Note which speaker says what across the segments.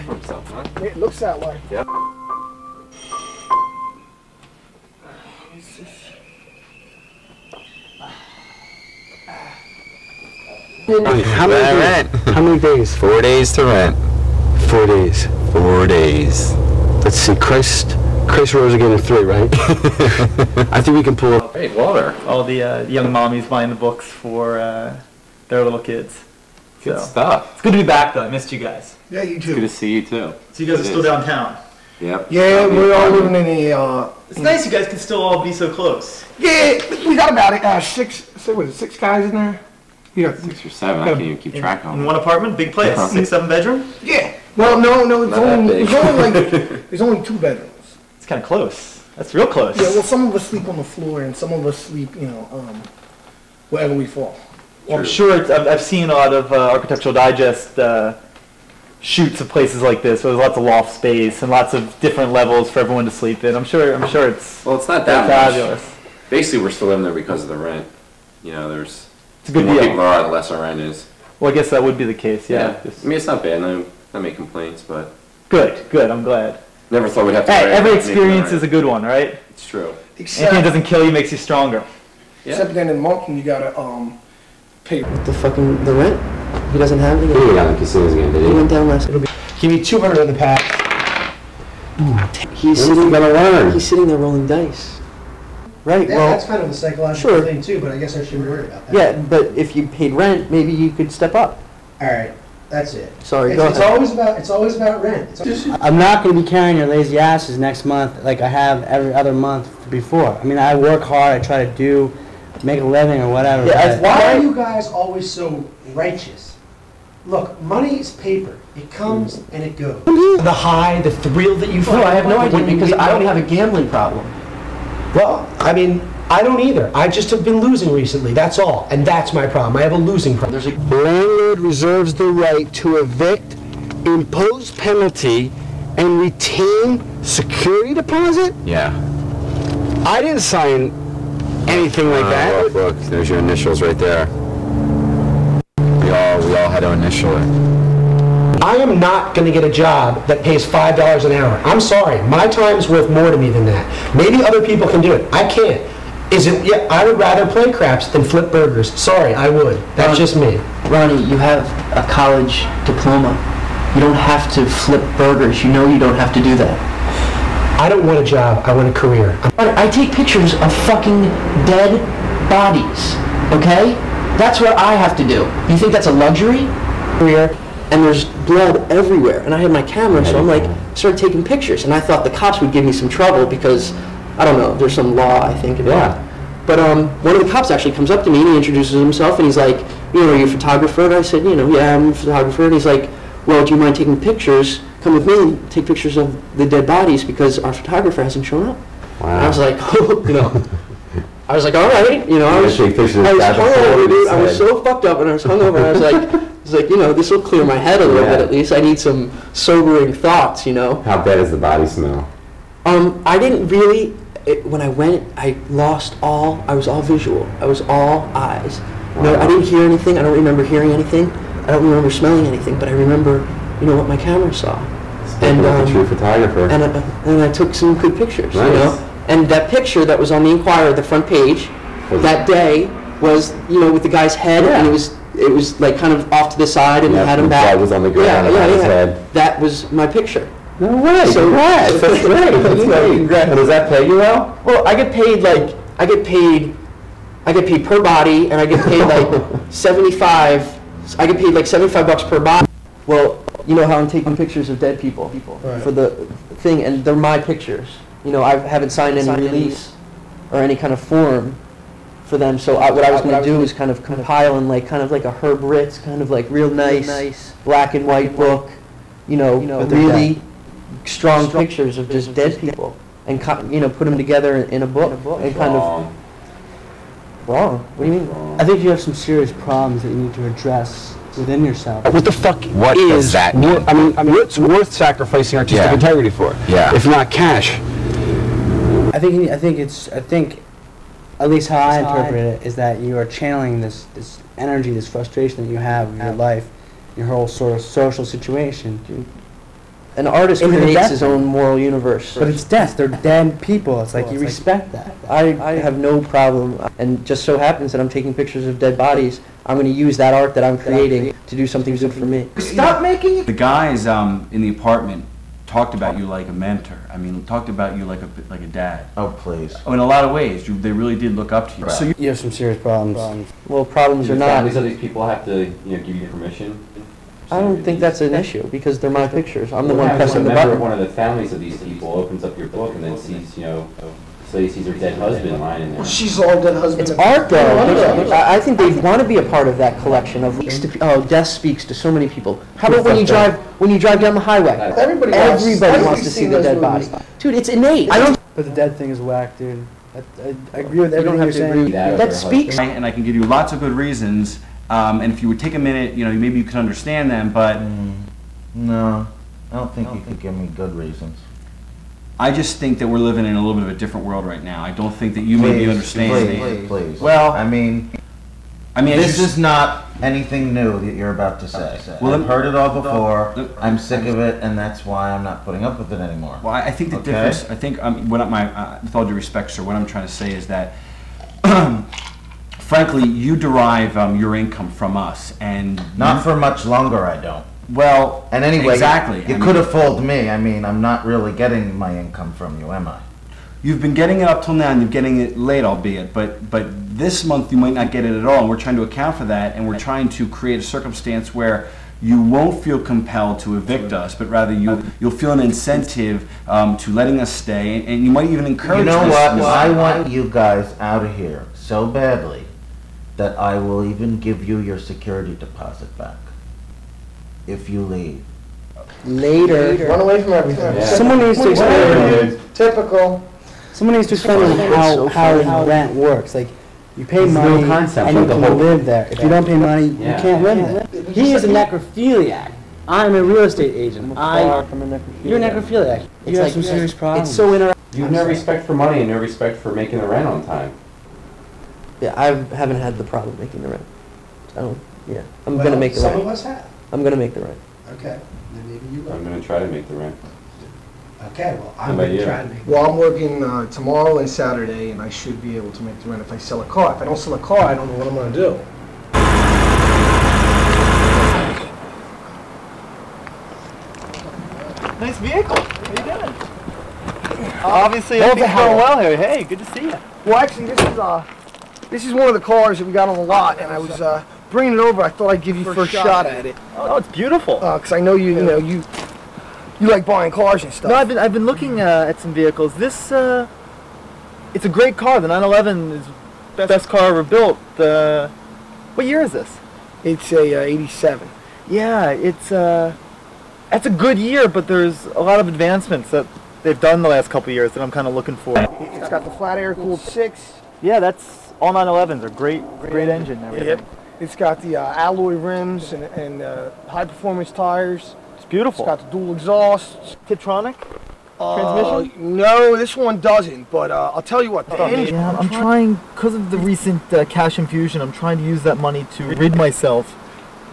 Speaker 1: for himself, huh?
Speaker 2: It looks that way.
Speaker 1: Yep.
Speaker 2: How many days?
Speaker 1: 4 days to rent.
Speaker 2: 4 days.
Speaker 1: 4 days.
Speaker 2: Let's see, Christ rose again in 3, right? I think we can pull up.
Speaker 1: Hey, water.
Speaker 3: All the young mommies buying the books for their little kids.
Speaker 1: Good stuff.
Speaker 3: It's good to be back, though. I missed you guys.
Speaker 2: Yeah, you
Speaker 1: It's
Speaker 2: too.
Speaker 1: good to see you, too.
Speaker 3: So you guys are still downtown?
Speaker 1: Yep.
Speaker 2: Yeah, we're all living in a,
Speaker 3: It's nice you guys can still all be so close.
Speaker 2: yeah, we got about six guys in there? Yeah.
Speaker 1: 6 or 7, I can't even keep track of
Speaker 3: In
Speaker 1: them.
Speaker 3: one apartment? Big place? 6, 7 bedroom?
Speaker 2: Yeah. Well, no, it's
Speaker 1: Not that
Speaker 2: only,
Speaker 1: big.
Speaker 2: there's only 2 bedrooms.
Speaker 3: It's kind of close. That's real close.
Speaker 2: Yeah, well, some of us sleep on the floor and some of us sleep, wherever we fall.
Speaker 3: Well, I'm sure I've seen a lot of Architectural Digest shoots of places like this where there's lots of loft space and lots of different levels for everyone to sleep in. I'm sure it's
Speaker 1: Well, it's not that
Speaker 3: fabulous.
Speaker 1: much. Basically, we're still living there because of the rent. You know, there's...
Speaker 3: It's a good
Speaker 1: the more
Speaker 3: deal.
Speaker 1: people there are, the less our rent is.
Speaker 3: Well, I guess that would be the case, yeah.
Speaker 1: I mean, it's not bad. I make complaints, but...
Speaker 3: Good, I'm glad.
Speaker 1: Never thought we'd have to...
Speaker 3: Hey, every experience is a good one, right?
Speaker 1: It's true.
Speaker 3: Anything that doesn't kill you makes you stronger.
Speaker 1: Yeah.
Speaker 2: Except then in Moncton, you gotta, pay.
Speaker 4: The rent? He doesn't have it
Speaker 1: He
Speaker 4: yet?
Speaker 1: went down to casinos again, did
Speaker 4: He
Speaker 1: he?
Speaker 4: went down last. It'll be.
Speaker 2: Give me 200 in the pack.
Speaker 4: He's sitting. He's sitting there rolling dice. Right.
Speaker 5: Yeah,
Speaker 4: well,
Speaker 5: that's kind of a psychological
Speaker 4: sure.
Speaker 5: thing too, but I guess I shouldn't worry about that.
Speaker 4: yeah, but if you paid rent, maybe you could step up.
Speaker 5: All right, that's it.
Speaker 4: Sorry,
Speaker 5: It's,
Speaker 4: go
Speaker 5: it's
Speaker 4: ahead.
Speaker 5: always about rent.
Speaker 6: I'm not going to be carrying your lazy asses next month like I have every other month before. I mean, I work hard, I try to make a living or whatever.
Speaker 4: Yeah,
Speaker 6: but-
Speaker 5: Why are you guys always so righteous? Look, money is paper. It comes and it goes. The high, the thrill that you feel.
Speaker 4: No, I have no idea
Speaker 5: when you
Speaker 4: because
Speaker 5: win
Speaker 4: I don't
Speaker 5: money.
Speaker 4: have a gambling problem.
Speaker 5: Well, I mean, I don't either. I just have been losing recently, that's all. And that's my problem. I have a losing problem.
Speaker 4: There's a
Speaker 2: Landlord reserves the right to evict, impose penalty, and retain security deposit?
Speaker 1: Yeah.
Speaker 2: I didn't sign anything like that.
Speaker 1: Look, there's your initials right there. We all had to initial it.
Speaker 5: I am not going to get a job that pays $5 an hour. I'm sorry. My time's worth more to me than that. Maybe other people can do it. I can't. Is it? Yeah, I would rather play craps than flip burgers. Sorry, I would. That's just me.
Speaker 4: Ronnie, you have a college diploma. You don't have to flip burgers. You know you don't have to do that.
Speaker 5: I don't want a job. I want a career.
Speaker 4: I take pictures of fucking dead bodies, okay? That's what I have to do. You think that's a luxury? Career, and there's blood everywhere. And I had my camera, so I'm like, started taking pictures. And I thought the cops would give me some trouble because, I don't know, there's some law, I think, about it. But one of the cops actually comes up to me and he introduces himself and he's like, are you a photographer? And I said, yeah, I'm a photographer. And he's like, well, do you mind taking pictures? Come with me and take pictures of the dead bodies because our photographer hasn't shown up. Wow. And I was like, I was like, all right, I was hungover, dude. I was so fucked up and I was hungover and I was like, this will clear my head a little bit at least. I need some sobering thoughts, How
Speaker 1: bad does the body smell?
Speaker 4: I didn't really, when I went, I was all visual. I was all eyes.
Speaker 1: Wow.
Speaker 4: I didn't hear anything. I don't remember hearing anything. I don't remember smelling anything, but I remember, what my camera saw.
Speaker 1: And a true photographer.
Speaker 4: And I took some good pictures,
Speaker 1: Nice.
Speaker 4: And that picture that was on the Inquirer, the front page, that day was, with the guy's head, and it was like kind of off to the side, and he had him back.
Speaker 1: Blood was on the ground on his head.
Speaker 4: That was my picture.
Speaker 1: No way!
Speaker 4: So,
Speaker 1: Congrats! That's great. That's great.
Speaker 4: Congrats.
Speaker 1: And does that pay you well?
Speaker 4: Well, I get paid per body, and I get paid like 75. I get paid like $75 per body. Well, you know how I'm taking pictures of dead people for the thing, and they're my pictures. I haven't signed any release or any kind of form for them. So what I was going to do is kind of compile in kind of like a Herb Ritz, kind of like real nice black and white book, really strong pictures of just dead people, and put them together in a book and kind of. Wrong. What do you mean?
Speaker 6: I think you have some serious problems that you need to address within yourself.
Speaker 2: What the fuck
Speaker 1: What does that mean?
Speaker 2: I mean, what's worth sacrificing artistic integrity for?
Speaker 1: Yeah.
Speaker 2: If not cash.
Speaker 6: I think at least how I interpret it is that you are channeling this energy, this frustration that you have in your life, your whole sort of social situation
Speaker 4: An artist
Speaker 6: In the
Speaker 4: creates
Speaker 6: death.
Speaker 4: his own moral universe.
Speaker 6: But it's death. They're dead people. It's like you respect that.
Speaker 4: I have no problem, and just so happens that I'm taking pictures of dead bodies. I'm going to use that art that I'm creating to do something good for me.
Speaker 3: Stop making it.
Speaker 1: The guys in the apartment talked about you like a mentor. I mean, talked about you like a dad.
Speaker 7: Oh, please.
Speaker 1: Oh, in a lot of ways, they really did look up to you.
Speaker 7: Right.
Speaker 1: So
Speaker 6: You have some serious problems.
Speaker 4: Well, problems or not,
Speaker 1: families of these people have to, give you permission.
Speaker 4: I don't think that's an issue because they're my pictures. I'm the one
Speaker 1: What
Speaker 4: pressing the
Speaker 1: happens when a member of
Speaker 4: button.
Speaker 1: one of the families of these people opens up your book and then sees, sees her dead husband lying in there?
Speaker 5: She's all dead husband.
Speaker 4: It's art, though. I think they want to be a part of that collection of. Oh, death speaks to so many people. How about when you drive down the highway?
Speaker 5: Everybody
Speaker 4: wants to see the dead body. Dude, it's innate.
Speaker 6: But the dead thing is whack, dude. I agree with everything
Speaker 4: have
Speaker 6: you're
Speaker 4: to
Speaker 6: saying.
Speaker 4: agree with that. That speaks.
Speaker 1: And I can give you lots of good reasons, and if you would take a minute, maybe you could understand them, but
Speaker 7: No, I don't think you could give me good reasons.
Speaker 1: I just think that we're living in a little bit of a different world right now. I don't think that you maybe understand.
Speaker 7: Please.
Speaker 1: Well,
Speaker 7: I mean, this is not anything new that you're about to say.
Speaker 1: Well,
Speaker 7: I've heard it all before.
Speaker 1: Look,
Speaker 7: I'm sick of it, and that's why I'm not putting up with it anymore.
Speaker 1: Well, I think the
Speaker 7: Okay.
Speaker 1: difference. I think with all due respect, sir, what I'm trying to say is that, frankly, you derive your income from us, and
Speaker 7: Not for much longer, I don't.
Speaker 1: well.
Speaker 7: And anyway,
Speaker 1: exactly.
Speaker 7: you could have fooled me. I mean, I'm not really getting my income from you, am I?
Speaker 1: You've been getting it up till now, and you're getting it late, albeit. But this month you might not get it at all, and we're trying to account for that, and we're trying to create a circumstance where you won't feel compelled to evict us, but rather you'll feel an incentive to letting us stay, and you might even encourage.
Speaker 7: You know
Speaker 1: this.
Speaker 7: what? I want you guys out of here so badly that I will even give you your security deposit back if you leave.
Speaker 4: Later.
Speaker 5: Run away from everything.
Speaker 1: Yeah.
Speaker 6: Someone needs to explain.
Speaker 5: Typical.
Speaker 6: Someone needs to explain how rent works. Like, you pay
Speaker 1: It's a
Speaker 6: money
Speaker 1: new concept,
Speaker 6: and you
Speaker 1: like the
Speaker 6: can
Speaker 1: whole-
Speaker 6: live there. If you don't pay money, you
Speaker 1: Yeah.
Speaker 6: can't live there. He is a necrophiliac. I'm a real estate agent. You're a necrophiliac. You have some serious problems.
Speaker 4: It's so interactive.
Speaker 1: You have no respect for money and no respect for making the rent on time.
Speaker 4: Yeah, I haven't had the problem making the rent. I'm gonna make the
Speaker 5: Some of
Speaker 4: rent.
Speaker 5: us have.
Speaker 4: I'm gonna make the rent.
Speaker 5: Okay. Then maybe you will.
Speaker 1: I'm going to try to make the rent.
Speaker 5: Okay, well,
Speaker 1: How
Speaker 5: I'm
Speaker 1: about
Speaker 5: going to
Speaker 1: you?
Speaker 5: try to make. Well, I'm working tomorrow and Saturday, and I should be able to make the rent if I sell a car. If I don't sell a car, I don't know what I'm going to do.
Speaker 3: Nice vehicle. How you doing? Obviously, everything's going well here. Hey, good to see you.
Speaker 5: Well, actually, this is one of the cars that we got on the lot, and I was bringing it over. I thought I'd give you first shot at it,
Speaker 3: Oh, it's beautiful.
Speaker 5: because I know you like buying cars and stuff.
Speaker 3: No, I've been looking at some vehicles. This it's a great car. The 911 is best car ever built. What year is this?
Speaker 5: It's a 87.
Speaker 3: Yeah, that's a good year, but there's a lot of advancements that they've done the last couple of years that I'm kind of looking for.
Speaker 5: It's got the flat air cooled 6.
Speaker 3: Yeah, that's all 911s are great engine and everything.
Speaker 5: Yep. It's got the alloy rims and high performance tires.
Speaker 3: It's beautiful.
Speaker 5: It's got the dual exhausts.
Speaker 3: Tiptronic transmission?
Speaker 5: No, this one doesn't. But I'll tell you what, the engine.
Speaker 3: Yeah, I'm trying, because of the recent cash infusion, I'm trying to use that money to rid myself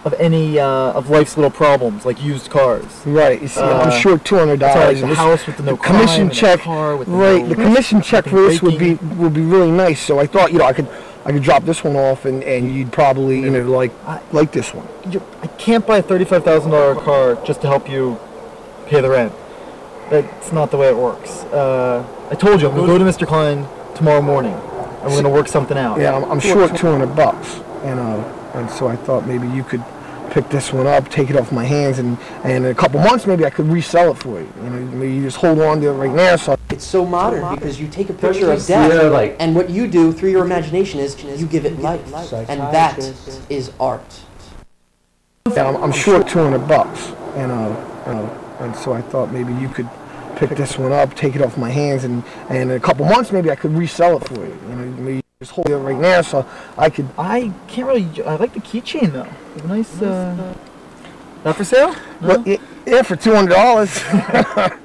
Speaker 3: of any of life's little problems, like used cars.
Speaker 5: Right. You see, I'm short $200.
Speaker 3: That's why, like the house with the no crime,
Speaker 5: commission
Speaker 3: and the
Speaker 5: check.
Speaker 3: car with the
Speaker 5: Right.
Speaker 3: no
Speaker 5: The commission check for this would be
Speaker 3: breaking.
Speaker 5: really nice. So I thought I could drop this one off and you'd probably like this one.
Speaker 3: I can't buy a $35,000 car just to help you pay the rent. That's not the way it works. I told you, I'm going to go to Mr. Klein tomorrow morning, and we're going to work something out.
Speaker 5: Yeah, I'm short $200, and so I thought maybe you could pick this one up, take it off my hands, and in a couple months maybe I could resell it for you. Maybe you just hold on to it right now. So
Speaker 4: It's so modern because you take a picture of death, and what you do through your imagination is you give it life, and that is art.
Speaker 5: yeah, I'm short $200, and so I thought maybe you could pick this one up, take it off my hands, and in a couple months maybe I could resell it for you. Maybe just hold it right now so I could.
Speaker 3: I can't really. I like the keychain though. It's a nice. Not for sale? No?
Speaker 5: But yeah, for $200.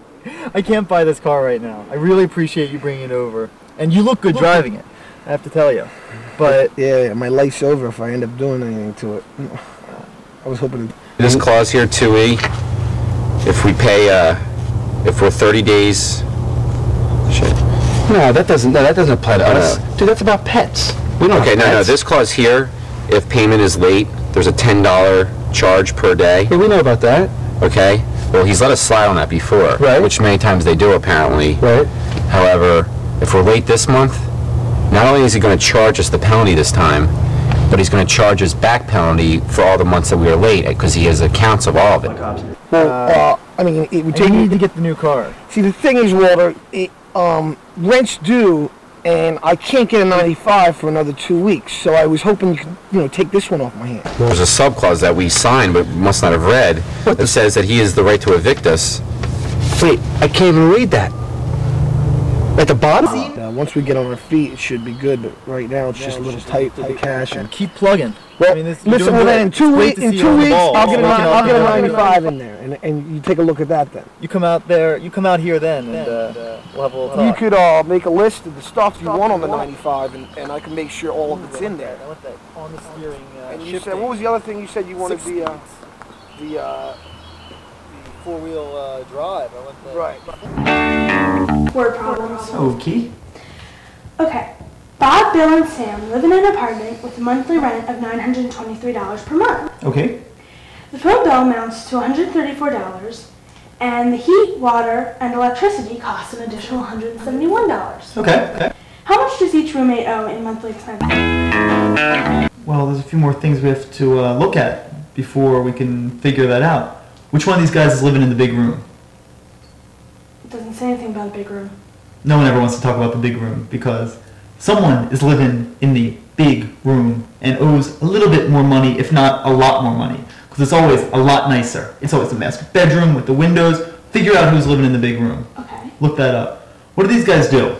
Speaker 3: I can't buy this car right now. I really appreciate you bringing it over, and you look good driving it. I have to tell you. But
Speaker 5: yeah, my life's over if I end up doing anything to it. I was hoping.
Speaker 1: This clause here, 2E,
Speaker 8: if we pay, if we're 30 days, shit.
Speaker 2: No, that doesn't apply to us. Dude, that's about pets. We don't
Speaker 8: Okay,
Speaker 2: have
Speaker 8: no,
Speaker 2: pets.
Speaker 8: this clause here, if payment is late, there's a $10 charge per day.
Speaker 2: Yeah, we know about that.
Speaker 8: Okay? Well, he's let us slide on that before.
Speaker 2: Right.
Speaker 8: Which many times they do, apparently.
Speaker 2: Right.
Speaker 8: However, if we're late this month, not only is he going to charge us the penalty this time, but he's going to charge us back penalty for all the months that we were late, because he has accounts of all of it.
Speaker 3: Well, I mean, it would take you need to get the new car.
Speaker 9: See, the thing is, Walter, rent's due, and I can't get a 95 for another 2 weeks. So I was hoping you could, take this one off my hands.
Speaker 8: There's a subclause that we signed but must not have read that says that he has the right to evict us.
Speaker 2: Wait, I can't even read that. At the bottom?
Speaker 9: Once we get on our feet, it should be good. But right now, it's just a little tight with the cash. And
Speaker 3: Keep plugging.
Speaker 9: well,
Speaker 3: I mean,
Speaker 9: listen, well, then in 2 weeks, I'll get a
Speaker 3: I'll
Speaker 9: 95 in there, and you take a look at that then.
Speaker 3: You come out there. You come out here then, and we'll have a little
Speaker 9: You
Speaker 3: talk.
Speaker 9: could make a list of the stuff you want on the 95, and I can make sure all of it's in there.
Speaker 3: I want that on the steering.
Speaker 9: And you said, what was the other thing you said you wanted the
Speaker 3: four-wheel drive? I want that.
Speaker 9: right.
Speaker 10: Word problems.
Speaker 3: Okay.
Speaker 10: Okay. Bob, Bill, and Sam live in an apartment with a monthly rent of $923 per month.
Speaker 3: Okay.
Speaker 10: The phone bill amounts to $134, and the heat, water, and electricity cost an additional $171.
Speaker 3: Okay.
Speaker 10: How much does each roommate owe in monthly expenses?
Speaker 3: Well, there's a few more things we have to look at before we can figure that out. Which one of these guys is living in the big room?
Speaker 10: It doesn't say anything about the big room.
Speaker 3: No one ever wants to talk about the big room because someone is living in the big room and owes a little bit more money, if not a lot more money, because it's always a lot nicer. It's always a master bedroom with the windows. Figure out who's living in the big room.
Speaker 10: Okay.
Speaker 3: Look that up. What do these guys do?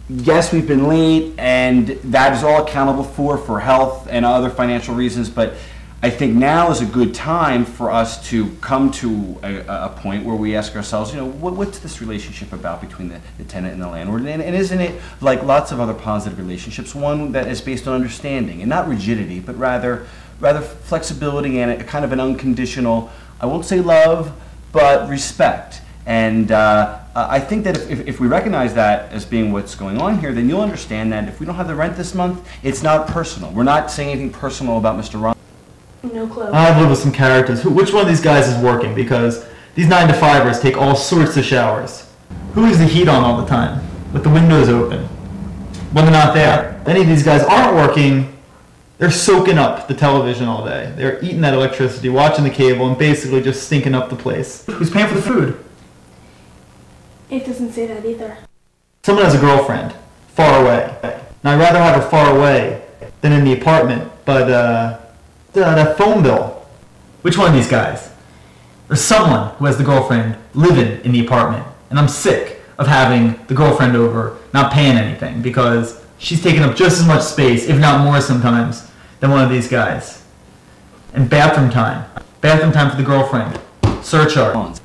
Speaker 1: Yes, we've been late, and that is all accountable for health and other financial reasons, but I think now is a good time for us to come to a point where we ask ourselves, what's this relationship about between the tenant and the landlord? And isn't it, like lots of other positive relationships, one that is based on understanding and not rigidity, but rather flexibility and a kind of an unconditional, I won't say love, but respect. And I think that if we recognize that as being what's going on here, then you'll understand that if we don't have the rent this month, it's not personal. We're not saying anything personal about Mr. Ron.
Speaker 10: No clue.
Speaker 3: I've lived with some characters. Which one of these guys is working? Because these 9-to-5ers take all sorts of showers. Who leaves the heat on all the time with the windows open when they're not there? If any of these guys aren't working, they're soaking up the television all day. They're eating that electricity, watching the cable, and basically just stinking up the place. Who's paying for the food?
Speaker 10: It doesn't say that either.
Speaker 3: Someone has a girlfriend, far away. Now, I'd rather have her far away than in the apartment, but that phone bill. Which one of these guys? There's someone who has the girlfriend living in the apartment, and I'm sick of having the girlfriend over not paying anything because she's taking up just as much space, if not more sometimes, than one of these guys. And bathroom time for the girlfriend, surcharge.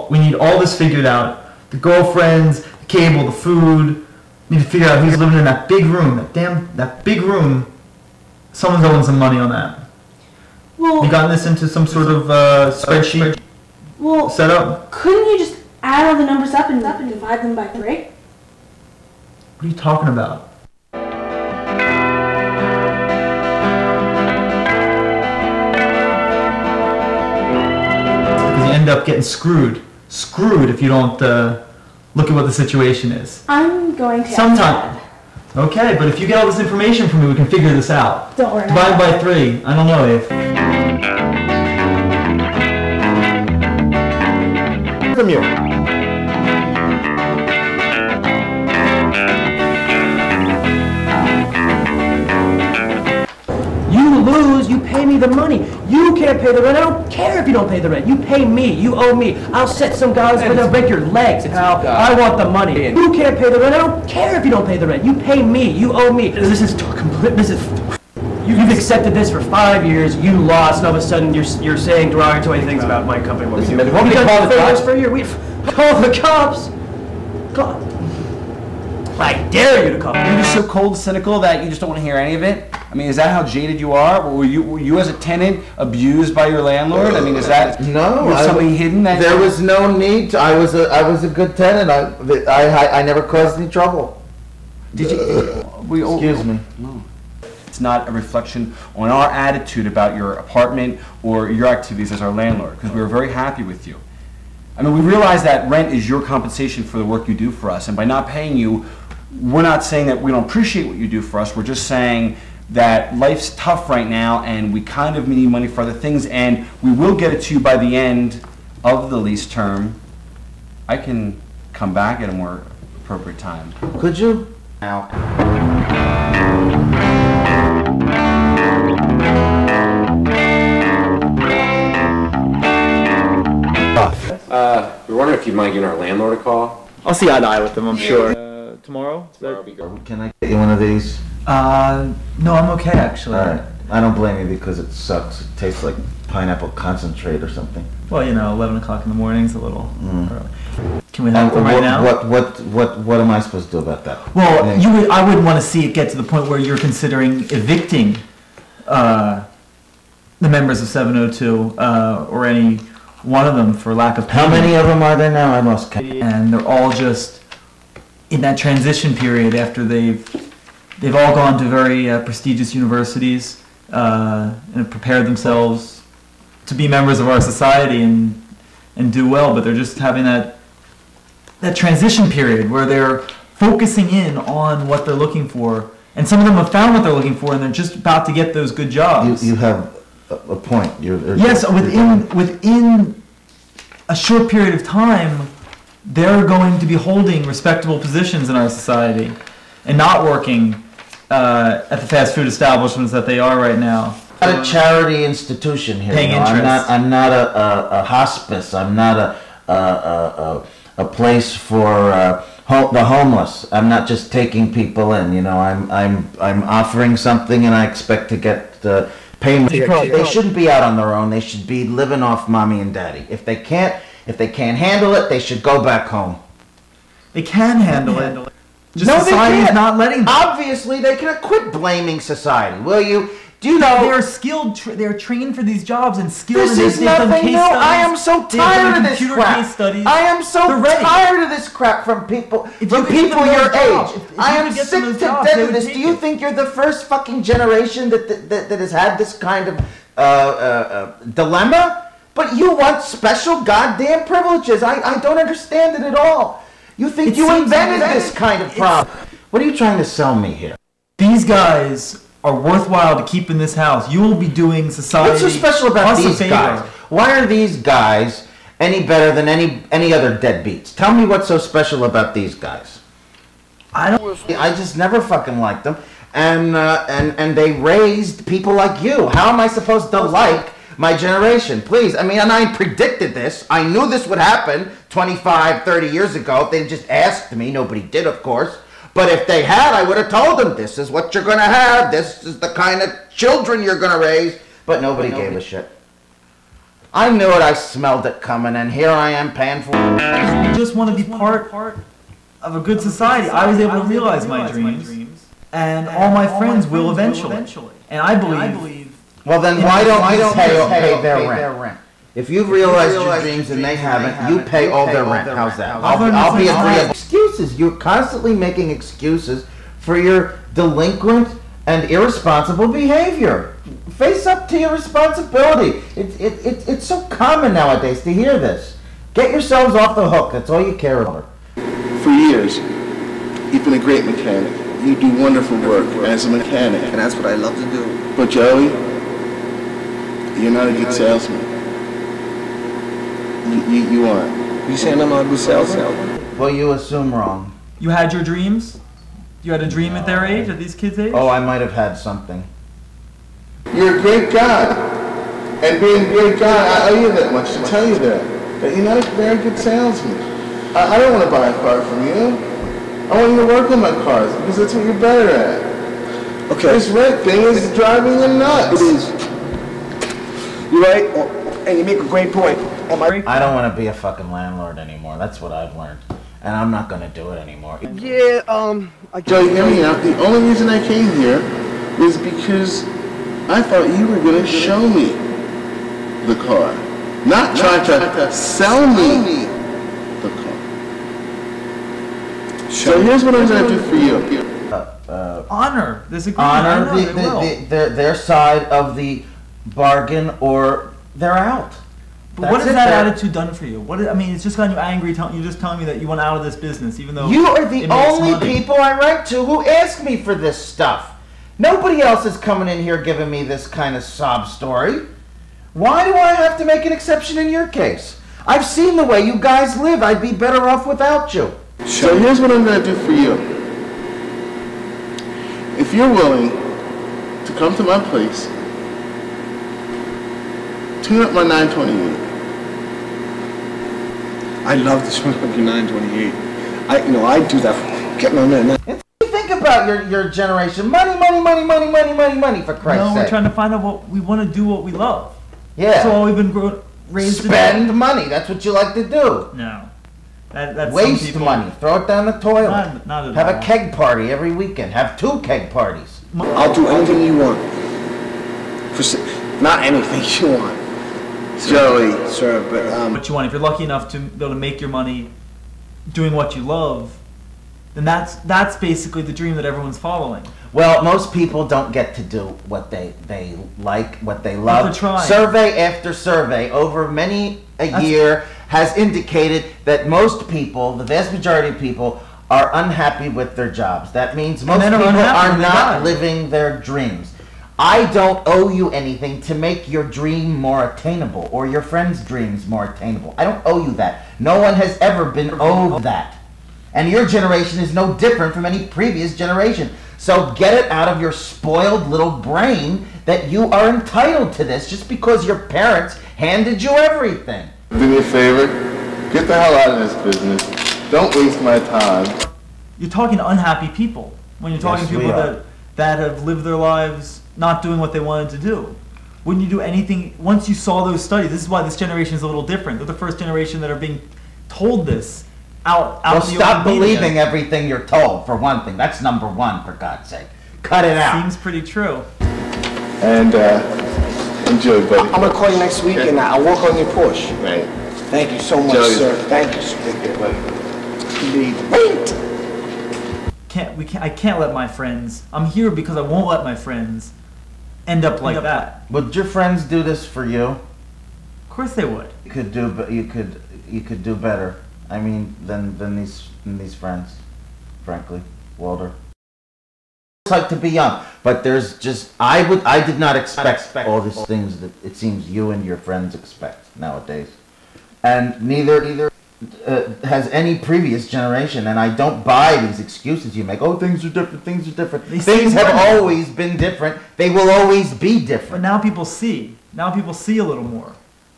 Speaker 3: We need all this figured out. The girlfriends, the cable, the food. We need to figure out who's living in that big room, that big room. Someone's owing some money on that.
Speaker 10: Well,
Speaker 3: you gotten this into some sort of spreadsheet setup?
Speaker 10: Couldn't you just add all the numbers up and divide them by 3?
Speaker 3: What are you talking about? Because you end up getting screwed if you don't look at what the situation is.
Speaker 10: I'm going to.
Speaker 3: Sometime. Okay, but if you get all this information from me, we can figure this out.
Speaker 10: Don't worry.
Speaker 3: Divide by 3. I don't know if. From you.
Speaker 4: You lose, you pay me the money. You can't pay the rent. I don't care if you don't pay the rent. You pay me. You owe me. I'll set some guys where they'll break your legs, pal. I want the money. You can't pay the rent. I don't care if you don't pay the rent. You pay me. You owe me. This is complete. You've accepted this for 5 years. You lost, and all of a sudden you're saying derogatory things about my company. What we do? We done favors for you. We call the cops. I dare you to call.
Speaker 1: You're just so cold, cynical that you just don't want to hear any of it. I mean, is that how jaded you are? Were you as a tenant abused by your landlord? I mean, is that something hidden? That
Speaker 7: there was no need to. I was a good tenant. I never caused any trouble.
Speaker 1: Did you?
Speaker 7: Excuse me.
Speaker 1: No. It's not a reflection on our attitude about your apartment or your activities as our landlord, because we were very happy with you. I mean, we realize that rent is your compensation for the work you do for us, and by not paying you, we're not saying that we don't appreciate what you do for us. We're just saying that life's tough right now, and we kind of need money for other things, and we will get it to you by the end of the lease term. I can come back at a more appropriate time.
Speaker 7: Could you? Now.
Speaker 8: We're wondering if you'd mind giving our landlord a call.
Speaker 3: I'll see eye to eye with them, I'm sure. Tomorrow?
Speaker 8: Tomorrow would be good.
Speaker 7: Can I get you one of these?
Speaker 3: No, I'm okay actually.
Speaker 7: All right. I don't blame you because it sucks. It tastes like pineapple concentrate or something.
Speaker 3: Well, you know, 11 o'clock in the morning is a little early. Can we have them right now?
Speaker 7: What am I supposed to do about that?
Speaker 3: Well, I wouldn't want to see it get to the point where you're considering evicting the members of 702 or any one of them for lack of payment.
Speaker 7: How many of them are there now? I lost count.
Speaker 3: And they're all just in that transition period after they've all gone to very prestigious universities and prepared themselves to be members of our society and do well, but they're just having that transition period where they're focusing in on what they're looking for, and some of them have found what they're looking for, and they're just about to get those good jobs.
Speaker 7: You have a point.
Speaker 3: Yes, within a short period of time, they're going to be holding respectable positions in our society and not working at the fast food establishments that they are right now.
Speaker 7: I'm not a charity institution here.
Speaker 3: Paying interest.
Speaker 7: I'm not a hospice. I'm not a place for the homeless. I'm not just taking people in. You know, I'm offering something and I expect to get payment. They shouldn't be out on their own. They should be living off mommy and daddy. If they can't handle it, they should go back home.
Speaker 3: They can handle it. Just
Speaker 7: no,
Speaker 3: society
Speaker 7: they can't.
Speaker 3: is not letting them.
Speaker 7: Obviously, they can quit blaming society. Will you? Do you know?
Speaker 3: They're skilled. They're trained for these jobs and skilled.
Speaker 7: This is nothing new. I am so tired of this crap. I am so tired of this crap from people your age. I am sick to death of this. Do you think you're the first fucking generation that has had this kind of dilemma? But you want special goddamn privileges. I don't understand it at all. You think you invented this kind of problem. What are you trying to sell me here?
Speaker 3: These guys are worthwhile to keep in this house. You will be doing society.
Speaker 7: What's so special about these guys? Why are these guys any better than any other deadbeats? Tell me what's so special about these guys. I just never fucking liked them, and they raised people like you. How am I supposed to like my generation? Please, I mean, and I predicted this. I knew this would happen 25, 30 years ago. If they just asked me, nobody did, of course. But if they had, I would have told them, this is what you're going to have. This is the kind of children you're going to raise. But nobody gave a shit. I knew it. I smelled it coming, and here I am paying for it.
Speaker 3: You just want to be part of a good society. I was able to realize my dreams, and all my friends will eventually. And I believe.
Speaker 7: Well, then why don't you pay their rent? If you've realized your dreams and they haven't, you pay all their rent. How's that? I'll be agreeable. Excuses. You're constantly making excuses for your delinquent and irresponsible behavior. Face up to your responsibility. It's so common nowadays to hear this. Get yourselves off the hook. That's all you care about.
Speaker 11: For years, you've been a great mechanic. You do wonderful work as a mechanic.
Speaker 12: And that's what I love to do.
Speaker 11: But Joey, you're not a good salesman. You aren't.
Speaker 12: You saying I'm not a good salesman?
Speaker 7: Well, you assume wrong.
Speaker 3: You had your dreams? You had a dream at their age, at these kids' age?
Speaker 7: Oh, I might have had something.
Speaker 11: You're a great guy. And being a great guy, I owe you that much to tell you that. That you're not a very good salesman. I don't want to buy a car from you. I want you to work on my cars because that's what you're better at. Okay. This rent thing is driving you nuts.
Speaker 12: It is. You're right, and you make a great point.
Speaker 7: I don't want to be a fucking landlord anymore. That's what I've learned. And I'm not going to do it anymore.
Speaker 9: Yeah,
Speaker 11: Joey, hear me out. The only reason I came here is because I thought you were going to show me the car, not try to sell me the car. So here's what I'm going to do for you.
Speaker 13: Honor this agreement.
Speaker 7: Honor their side of the bargain, or they're out.
Speaker 13: But what has that attitude done for you? I mean, it's just gotten you angry. You're just telling me that you want out of this business, even though
Speaker 7: you are the only
Speaker 13: money.
Speaker 7: people I write to who ask me for this stuff. Nobody else is coming in here giving me this kind of sob story. Why do I have to make an exception in your case? I've seen the way you guys live. I'd be better off without you.
Speaker 11: So here's what I'm going to do for you. If you're willing to come to my place, tune up my 928.
Speaker 12: I love to tune up your 928. I do that for getting on there.
Speaker 7: Think about your generation. Money for Christ's sake.
Speaker 13: No, we're trying to find out what we want to do, what we love.
Speaker 7: Yeah.
Speaker 13: That's all we've been raised to do.
Speaker 7: Spend money. That's what you like to do.
Speaker 13: No. That's
Speaker 7: waste money. Throw it down the toilet.
Speaker 13: Not at
Speaker 7: Have
Speaker 13: all.
Speaker 7: a keg party every weekend. Have 2 keg parties.
Speaker 12: I'll do anything you want. Not anything you want.
Speaker 11: Joey.
Speaker 12: Sir, but
Speaker 13: what you want. If you're lucky enough to be able to make your money doing what you love, then that's basically the dream that everyone's following.
Speaker 7: Well, most people don't get to do what they like, what they love.
Speaker 13: But they're trying.
Speaker 7: Survey after survey over many a year has indicated that most people, the vast majority of people, are unhappy with their jobs. That means most people are not living their dreams. I don't owe you anything to make your dream more attainable or your friends' dreams more attainable. I don't owe you that. No one has ever been owed that. And your generation is no different from any previous generation. So get it out of your spoiled little brain that you are entitled to this just because your parents handed you everything.
Speaker 11: Do me a favor. Get the hell out of this business. Don't waste my time.
Speaker 13: You're talking to unhappy people. When you're talking to people that have lived their lives not doing what they wanted to do. Wouldn't you do anything, once you saw those studies, this is why this generation is a little different. They're the first generation that are being told this out
Speaker 7: Well,
Speaker 13: in the
Speaker 7: stop
Speaker 13: open media.
Speaker 7: believing everything you're told, for one thing. That's number one, for God's sake. Cut it out.
Speaker 13: Seems pretty true.
Speaker 11: And enjoy, buddy.
Speaker 12: I'm gonna call you next week and I'll work on your Porsche.
Speaker 11: Right.
Speaker 12: Thank you so much,
Speaker 11: Joey.
Speaker 12: sir. Thank you, sir.
Speaker 11: Take care, buddy.
Speaker 13: I can't let my friends, I'm here because I won't let my friends end up like that.
Speaker 7: Would your friends do this for you?
Speaker 13: Of course they would.
Speaker 7: You could do, but you could do better. I mean, than these friends, frankly, Walter. It's like to be young, but there's just I did not expect all these things that it seems you and your friends expect nowadays, and neither has any previous generation. And I don't buy these excuses you make. Oh, things are different. Things are different. Things have always been different. They will always be different.
Speaker 13: But now people see. Now people see a little more.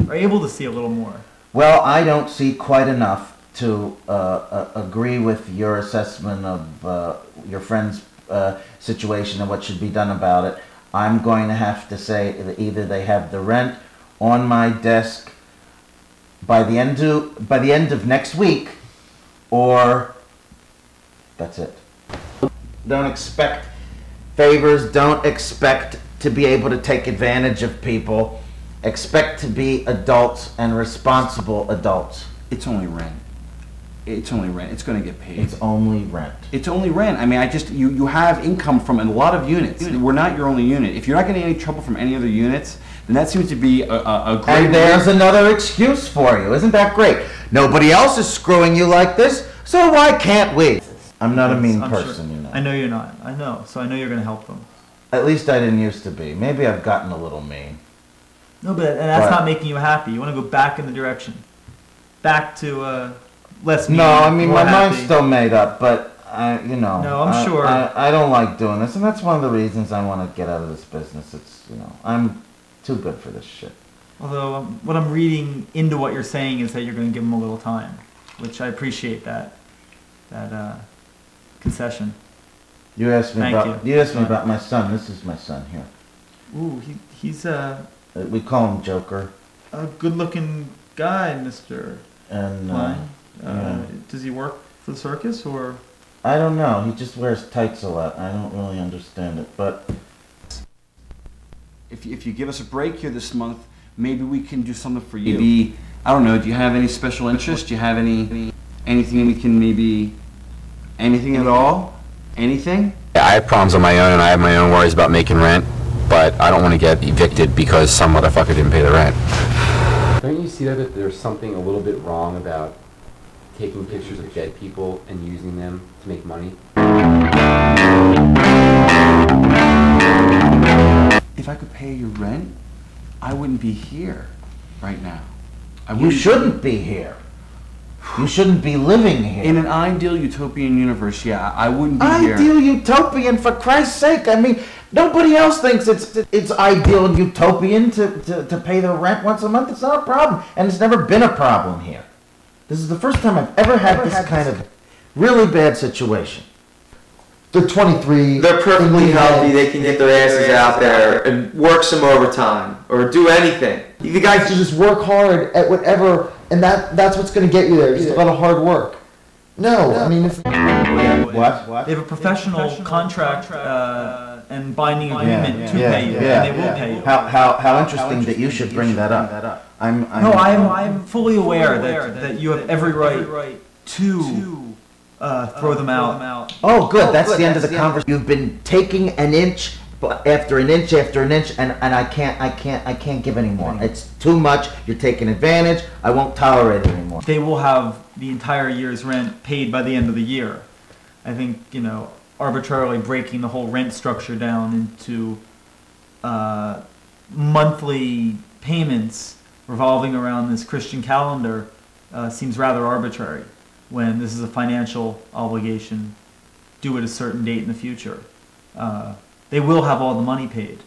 Speaker 13: Are able to see a little more.
Speaker 7: Well, I don't see quite enough to agree with your assessment of your friend's situation and what should be done about it. I'm going to have to say that either they have the rent on my desk by the end of next week, or that's it. Don't expect favors. Don't expect to be able to take advantage of people. Expect to be adults and responsible adults.
Speaker 1: It's only rent. It's only rent. It's going to get paid.
Speaker 7: It's only rent.
Speaker 1: It's only rent. I mean, you have income from a lot of units. We're not your only unit. If you're not getting any trouble from any other units, then that seems to be a great...
Speaker 7: And there's another excuse for you. Isn't that great? Nobody else is screwing you like this, so why can't we? I'm not a mean person, you know.
Speaker 13: I know you're not. I know. So I know you're going to help them.
Speaker 7: At least I didn't used to be. Maybe I've gotten a little mean.
Speaker 13: No, but that's not making you happy. You want to go back in the direction. Back to less mean.
Speaker 7: No, I mean, my
Speaker 13: happy.
Speaker 7: mind's still made up, but, you know.
Speaker 13: No, I'm sure.
Speaker 7: I don't like doing this, and that's one of the reasons I want to get out of this business. It's, you know, I'm too good for this shit.
Speaker 13: Although, what I'm reading into what you're saying is that you're going to give them a little time, which I appreciate that concession.
Speaker 7: You asked me about my son. This is my son here.
Speaker 13: Ooh, he's
Speaker 7: we call him Joker.
Speaker 13: A good-looking guy, Mr.
Speaker 7: And
Speaker 13: Klein.
Speaker 7: yeah.
Speaker 13: Does he work for the circus, or?
Speaker 7: I don't know. He just wears tights a lot. I don't really understand it, but
Speaker 1: if you give us a break here this month, maybe we can do something for you. Maybe, I don't know, do you have any special interest? Do you have anything we can maybe, anything at all? Anything?
Speaker 8: Yeah, I have problems on my own, and I have my own worries about making rent, but I don't want to get evicted because some motherfucker didn't pay the rent. Don't you see that there's something a little bit wrong about taking pictures of dead people and using them to make money?
Speaker 1: If I could pay your rent, I wouldn't be here right now.
Speaker 7: You shouldn't be here. You shouldn't be living here.
Speaker 1: In an ideal utopian universe, yeah, I wouldn't be here.
Speaker 7: Ideal utopian, for Christ's sake. I mean, nobody else thinks it's ideal and utopian to pay their rent once a month. It's not a problem, and it's never been a problem here. This is the first time I've ever had this kind of really bad situation.
Speaker 5: They're 23.
Speaker 14: They're perfectly healthy. They can get their asses out there and work some overtime or do anything.
Speaker 5: You guys just work hard at whatever, and that's what's going to get you there. Just a lot of hard work. No, I mean, if...
Speaker 7: What?
Speaker 13: They have a professional contract and binding agreement to pay you, and they will pay you.
Speaker 7: How interesting that you should bring that up.
Speaker 13: I'm fully aware that you have every right to throw them out.
Speaker 7: Oh, good. That's the end of the conversation. You've been taking an inch after an inch after an inch, and I can't give any more. It's too much. You're taking advantage. I won't tolerate it anymore.
Speaker 13: They will have the entire year's rent paid by the end of the year. I think, arbitrarily breaking the whole rent structure down into monthly payments revolving around this Christian calendar seems rather arbitrary when this is a financial obligation due at a certain date in the future. They will have all the money paid.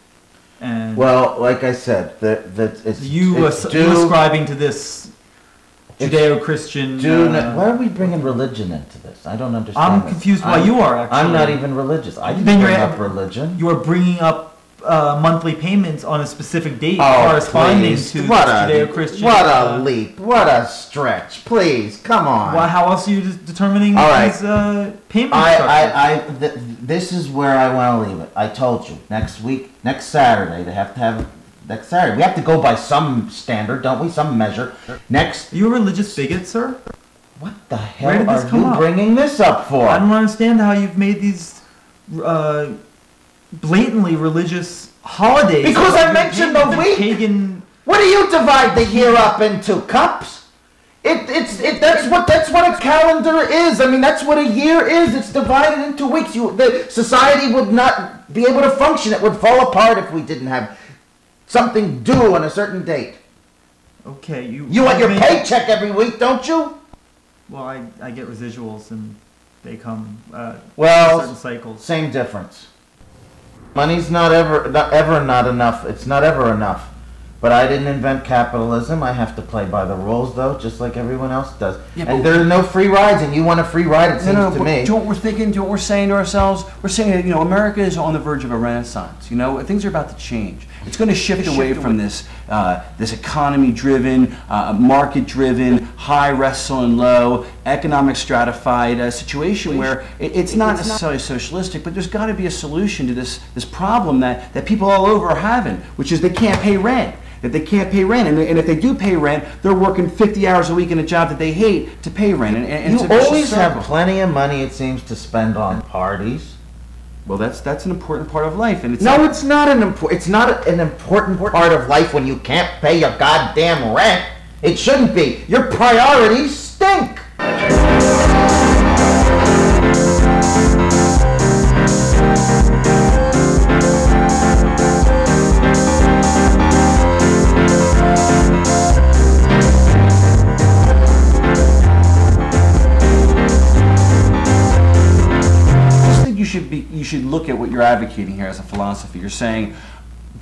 Speaker 13: And
Speaker 7: well, like I said, it's
Speaker 13: you ascribing to this Judeo-Christian...
Speaker 7: why are we bringing religion into this? I don't understand.
Speaker 13: I'm confused why you are, actually.
Speaker 7: I'm not even religious. I didn't bring up religion.
Speaker 13: You are bringing up monthly payments on a specific date corresponding to Judeo-Christian...
Speaker 7: What a leap. What a stretch. Please, come on.
Speaker 13: Well, how else are you determining these payment structures?
Speaker 7: This is where I want to leave it. I told you, next Saturday, they have to have... Next Saturday. We have to go by some standard, don't we? Some measure. Next...
Speaker 13: Are you a religious bigot, sir?
Speaker 7: What the hell are you bringing this up for?
Speaker 13: I don't understand how you've made these blatantly religious holidays.
Speaker 7: Because I mentioned the week!
Speaker 13: Pagan...
Speaker 7: What do you divide the year up into? Cups? That's what a calendar is. I mean, that's what a year is. It's divided into weeks. The society would not be able to function. It would fall apart if we didn't have something due on a certain date.
Speaker 13: Okay, you
Speaker 7: want your paycheck every week, don't you?
Speaker 13: Well, I get residuals, and they come in certain cycles.
Speaker 7: Same difference. Money's not ever not enough. It's not ever enough. But I didn't invent capitalism. I have to play by the rules, though, just like everyone else does. Yeah, and there are no free rides, and you want a free ride, it seems to me.
Speaker 1: Do what we're thinking, do what we're saying to ourselves. We're saying that, America is on the verge of a renaissance. Things are about to change. It's going to shift away from this economy-driven, market-driven, high, wrestle, and low, economic stratified situation where it's not necessarily socialistic, but there's got to be a solution to this problem that people all over are having, which is they can't pay rent. That they can't pay rent, and if they do pay rent, they're working 50 hours a week in a job that they hate to pay rent. And
Speaker 7: you always have plenty of money, it seems, to spend on parties.
Speaker 1: Well, that's an important part of life, and it's
Speaker 7: not an important part of life when you can't pay your goddamn rent. It shouldn't be. Your priorities stink.
Speaker 1: You should look at what you're advocating here as a philosophy. You're saying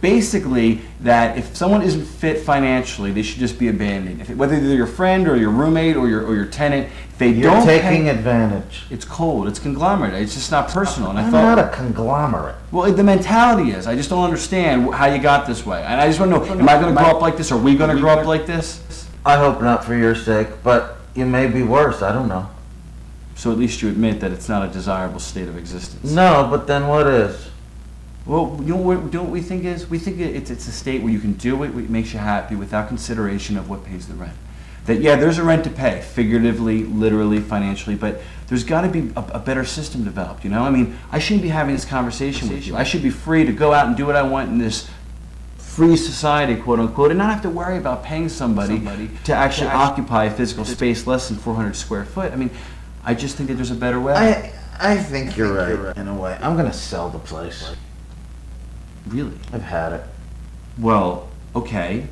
Speaker 1: basically that if someone isn't fit financially, they should just be abandoned. Whether they're your friend or your roommate or your tenant,
Speaker 7: you're taking advantage.
Speaker 1: It's cold. It's conglomerate. It's just not personal. And
Speaker 7: I'm not a conglomerate.
Speaker 1: Well, the mentality is. I just don't understand how you got this way. And I just want to know: am I going to grow up like this? Are we going to grow up like this?
Speaker 7: I hope not, for your sake. But you may be worse. I don't know.
Speaker 1: So at least you admit that it's not a desirable state of existence.
Speaker 7: No, but then what is?
Speaker 1: Well, you know what we think is? We think it's a state where you can do it, what makes you happy without consideration of what pays the rent. That, yeah, there's a rent to pay, figuratively, literally, financially, but there's got to be a better system developed, you know? I mean, I shouldn't be having this conversation with you. I should be free to go out and do what I want in this free society, quote unquote, and not have to worry about paying somebody to actually occupy a physical space less than 400 square foot. I mean, I just think that there's a better way.
Speaker 7: I think you're right, in a way. I'm going to sell the place.
Speaker 1: Really?
Speaker 7: I've had it.
Speaker 1: Well, okay.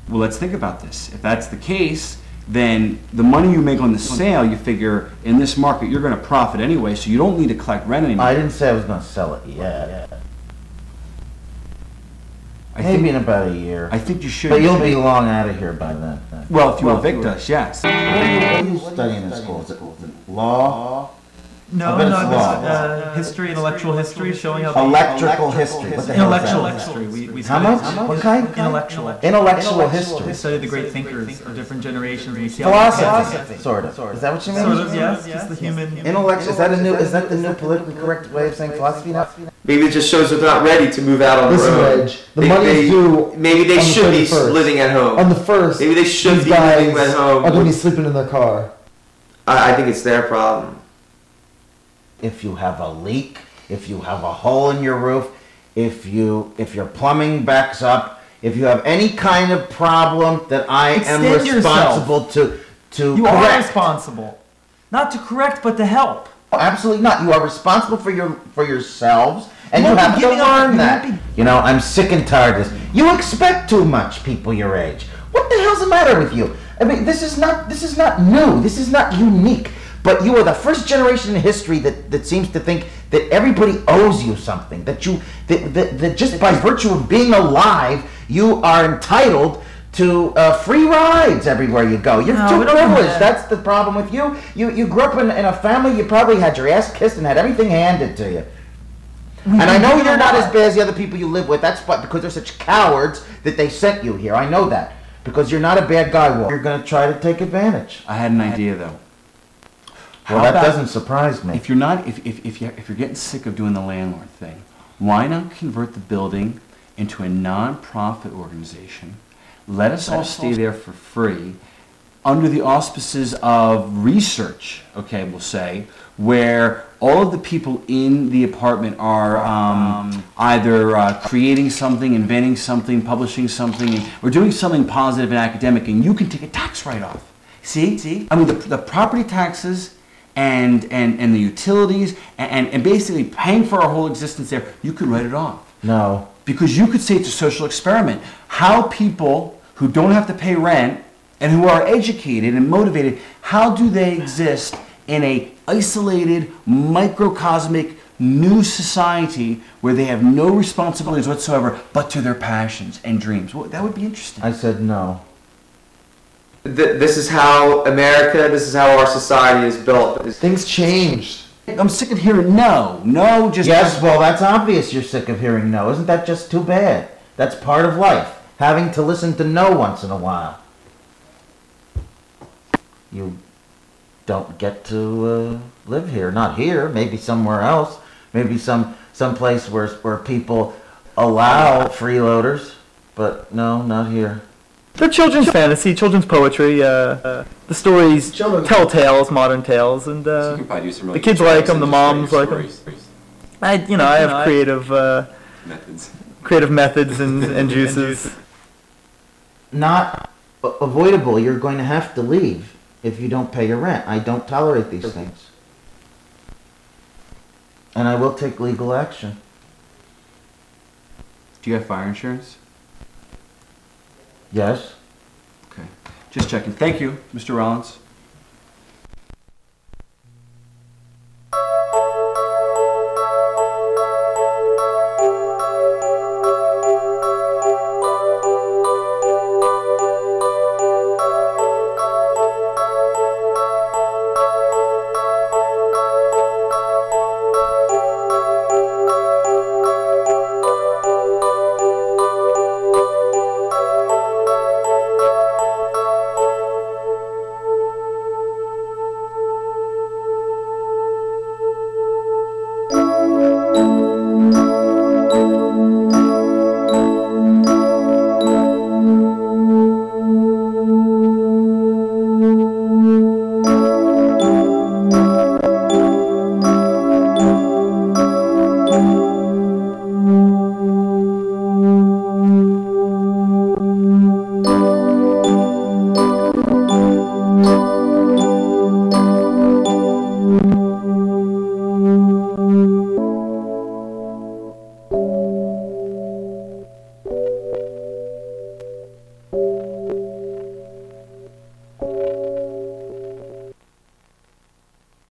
Speaker 1: Well, let's think about this. If that's the case, then the money you make on the sale, you figure in this market you're going to profit anyway, so you don't need to collect rent anymore.
Speaker 7: I didn't say I was going to sell it yet. Maybe in about a year.
Speaker 1: I think you should.
Speaker 7: But you'll be long out of here by then.
Speaker 1: Well, if you evict us, yes.
Speaker 7: What are you studying in school? Is it law?
Speaker 13: No, history, intellectual history, showing how
Speaker 7: electrical history. What the hell is
Speaker 13: intellectual
Speaker 7: that?
Speaker 13: history. We
Speaker 7: How
Speaker 13: study
Speaker 7: much? What kind?
Speaker 13: Intellectual.
Speaker 7: Intellectual history.
Speaker 13: We study the great thinkers of different generations. We see
Speaker 7: Philosophy, sort of. Is that what you mean?
Speaker 13: Sort of, yes. Just the human.
Speaker 7: Intellect. Is that the new politically correct way of saying philosophy now?
Speaker 14: Maybe it just shows they're not ready to move out on their own.
Speaker 5: Reg, the money is due.
Speaker 14: Maybe they should be living at home.
Speaker 5: On the 1st,
Speaker 14: maybe they should
Speaker 5: these
Speaker 14: be
Speaker 5: guys
Speaker 14: living at home.
Speaker 5: are going to be sleeping in their car.
Speaker 14: I think it's their problem.
Speaker 7: If you have a leak, if you have a hole in your roof, if your plumbing backs up, if you have any kind of problem that I am responsible to
Speaker 13: You
Speaker 7: correct.
Speaker 13: are responsible. Not to correct, but to help.
Speaker 7: Absolutely not. You are responsible for yourselves, and you have to learn that. You know, I'm sick and tired of this. You expect too much, people your age. What the hell's the matter with you? I mean, this is not new. This is not unique. But you are the first generation in history that seems to think that everybody owes you something. That just by virtue of being alive, you are entitled to free rides everywhere you go. You're too privileged. That's the problem with you. You grew up in a family. You probably had your ass kissed and had everything handed to you. And I know you're not as bad as the other people you live with. That's because they're such cowards that they sent you here. I know that because you're not a bad guy. You're going to try to take advantage.
Speaker 1: I had an idea though.
Speaker 7: Well, that doesn't surprise me.
Speaker 1: If you're getting sick of doing the landlord thing, why not convert the building into a non-profit organization? Let us all stay there for free, under the auspices of research. Okay, we'll say, where all of the people in the apartment are either creating something, inventing something, publishing something, or doing something positive and academic, and you can take a tax write-off. See? I mean, the property taxes and the utilities and basically paying for our whole existence there, you could write it off.
Speaker 7: No.
Speaker 1: Because you could say it's a social experiment. How people who don't have to pay rent and who are educated and motivated, how do they exist in a isolated, microcosmic, new society where they have no responsibilities whatsoever but to their passions and dreams? Well, that would be interesting.
Speaker 7: I said no.
Speaker 14: This is how America, this is how our society is built.
Speaker 5: Things changed.
Speaker 1: I'm sick of hearing no.
Speaker 7: Yes, well, that's obvious you're sick of hearing no. Isn't that just too bad? That's part of life, having to listen to no once in a while. You don't get to live here. Not here, maybe somewhere else. Maybe some place where people allow freeloaders, but no, not here.
Speaker 13: They're children's fantasy, children's poetry. The stories tell tales, modern tales, and the kids like them. The moms like them. I have creative methods and juices.
Speaker 7: Not avoidable. You're going to have to leave if you don't pay your rent. I don't tolerate these things, and I will take legal action.
Speaker 1: Do you have fire insurance?
Speaker 7: Yes.
Speaker 1: Okay. Just checking. Thank you, Mr. Rollins. you.